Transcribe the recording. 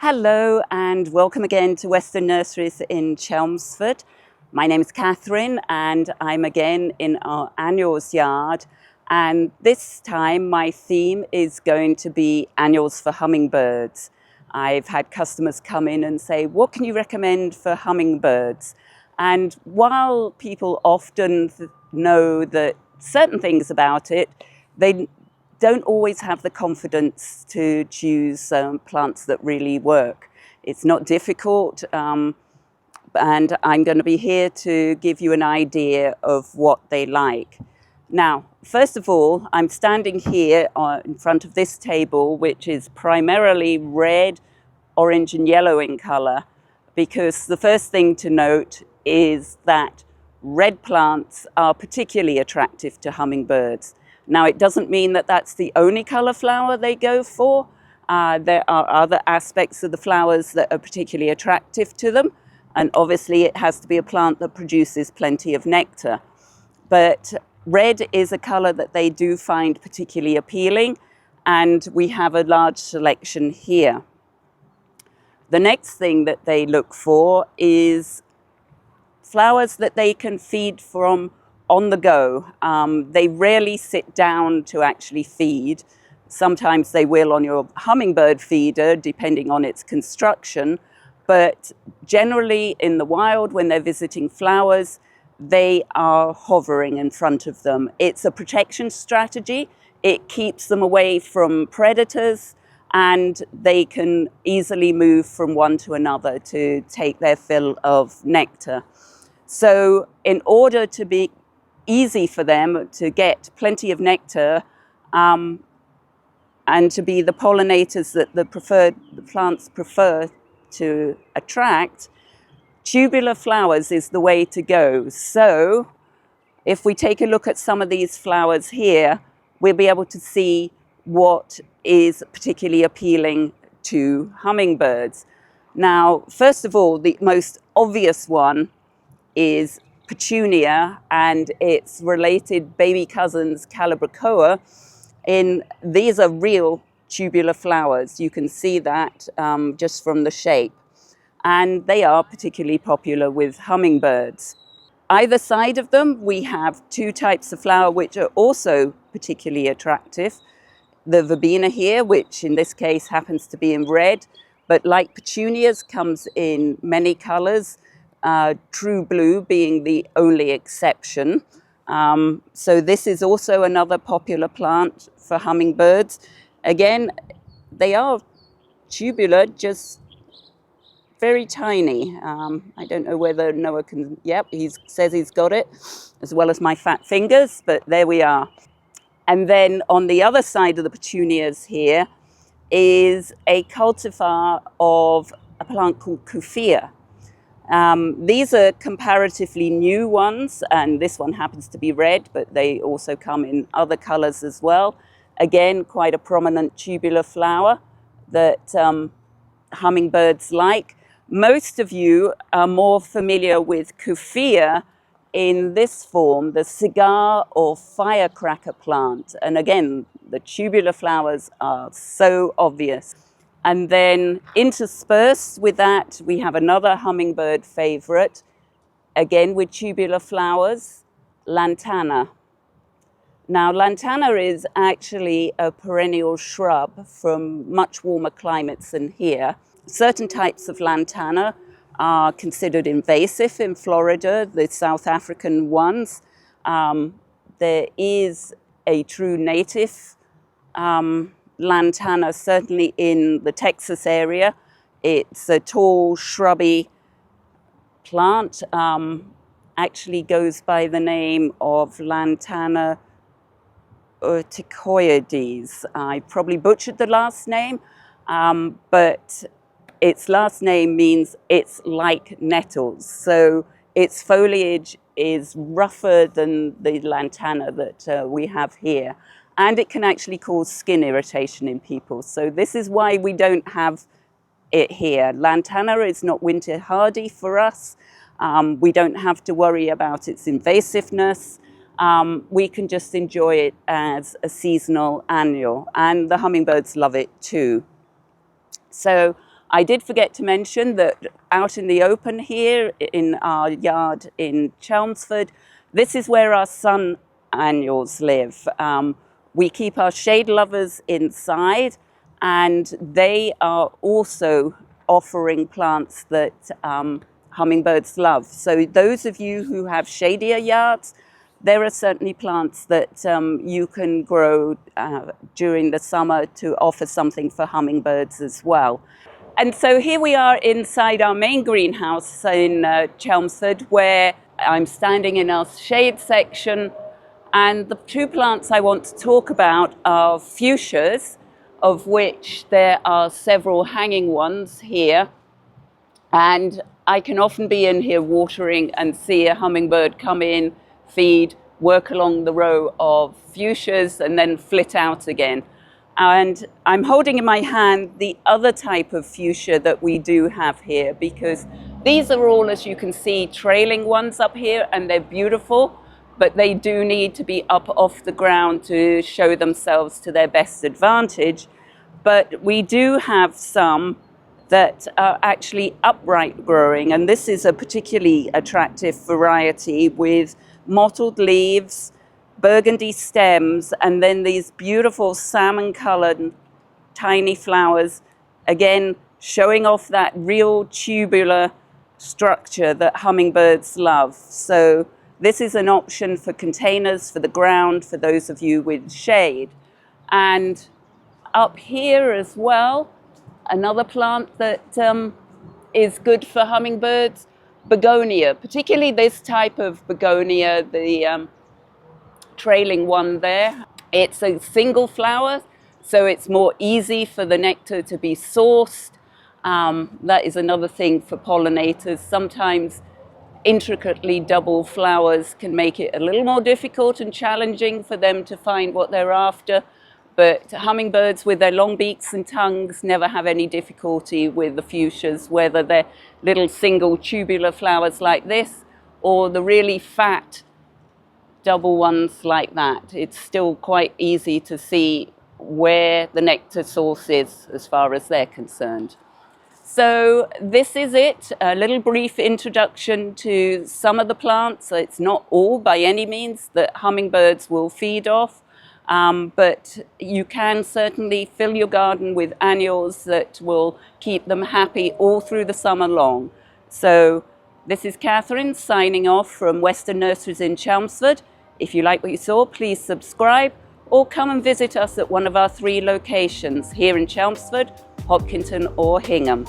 Hello and welcome again to Weston Nurseries in Chelmsford. My name is Catherine and I'm again in our annuals yard, and this time my theme is going to be annuals for hummingbirds. I've had customers come in and say, what can you recommend for hummingbirds? And while people often know that certain things about it, they don't always have the confidence to choose plants that really work. It's not difficult, and I'm going to be here to give you an idea of what they like. Now, first of all, I'm standing here in front of this table, which is primarily red, orange and yellow in color, because the first thing to note is that red plants are particularly attractive to hummingbirds. Now, it doesn't mean that that's the only color flower they go for. There are other aspects of the flowers that are particularly attractive to them. And obviously, it has to be a plant that produces plenty of nectar. But red is a color that they do find particularly appealing. And we have a large selection here. The next thing that they look for is flowers that they can feed from on the go. They rarely sit down to actually feed. Sometimes they will on your hummingbird feeder, depending on its construction. But generally in the wild, when they're visiting flowers, they are hovering in front of them. It's a protection strategy. It keeps them away from predators, and they can easily move from one to another to take their fill of nectar. So in order to be easy for them to get plenty of nectar and to be the pollinators that the plants prefer to attract, tubular flowers is the way to go. So if we take a look at some of these flowers here, we'll be able to see what is particularly appealing to hummingbirds. Now, first of all, the most obvious one is petunia and its related baby cousins calibrachoa. These are real tubular flowers. You can see that just from the shape. And they are particularly popular with hummingbirds. Either side of them, we have two types of flower which are also particularly attractive. The verbena here, which in this case happens to be in red, but like petunias comes in many colors. True blue being the only exception. So this is also another popular plant for hummingbirds. Again, they are tubular, just very tiny. I don't know whether Noah can, yep, he says he's got it, as well as my fat fingers, but there we are. And then on the other side of the petunias here is a cultivar of a plant called cuphea. These are comparatively new ones, and this one happens to be red, but they also come in other colors as well. Again, quite a prominent tubular flower that hummingbirds like. Most of you are more familiar with cuphea in this form, the cigar or firecracker plant. And again, the tubular flowers are so obvious. And then interspersed with that, we have another hummingbird favorite, again with tubular flowers, lantana. Now, lantana is actually a perennial shrub from much warmer climates than here. Certain types of lantana are considered invasive in Florida, the South African ones. There is a true native lantana, certainly in the Texas area. It's a tall, shrubby plant. Actually goes by the name of lantana urticoides. I probably butchered the last name, but its last name means it's like nettles. So its foliage is rougher than the lantana that we have here. And it can actually cause skin irritation in people. So this is why we don't have it here. Lantana is not winter hardy for us. We don't have to worry about its invasiveness. We can just enjoy it as a seasonal annual, and the hummingbirds love it too. So I did forget to mention that out in the open here in our yard in Chelmsford, this is where our sun annuals live. We keep our shade lovers inside, and they are also offering plants that hummingbirds love. So those of you who have shadier yards, there are certainly plants that you can grow during the summer to offer something for hummingbirds as well. And so here we are inside our main greenhouse in Chelmsford, where I'm standing in our shade section. And the two plants I want to talk about are fuchsias, of which there are several hanging ones here. And I can often be in here watering and see a hummingbird come in, feed, work along the row of fuchsias, and then flit out again. And I'm holding in my hand the other type of fuchsia that we do have here, because these are all, as you can see, trailing ones up here, and they're beautiful, but they do need to be up off the ground to show themselves to their best advantage. But we do have some that are actually upright growing, and this is a particularly attractive variety with mottled leaves, burgundy stems, and then these beautiful salmon-colored tiny flowers, again showing off that real tubular structure that hummingbirds love. So this is an option for containers, for the ground, for those of you with shade. And up here as well, another plant that is good for hummingbirds, begonia, particularly this type of begonia, the trailing one there. It's a single flower, so it's more easy for the nectar to be sourced. That is another thing for pollinators. Sometimes intricately double flowers can make it a little more difficult and challenging for them to find what they're after. But hummingbirds with their long beaks and tongues never have any difficulty with the fuchsias, whether they're little single tubular flowers like this or the really fat double ones like that. It's still quite easy to see where the nectar source is as far as they're concerned. So this is it, a little brief introduction to some of the plants. It's not all by any means that hummingbirds will feed off, but you can certainly fill your garden with annuals that will keep them happy all through the summer long. So this is Catherine signing off from Weston Nurseries in Chelmsford. If you like what you saw, please subscribe or come and visit us at one of our 3 locations here in Chelmsford, Hopkinton or Hingham.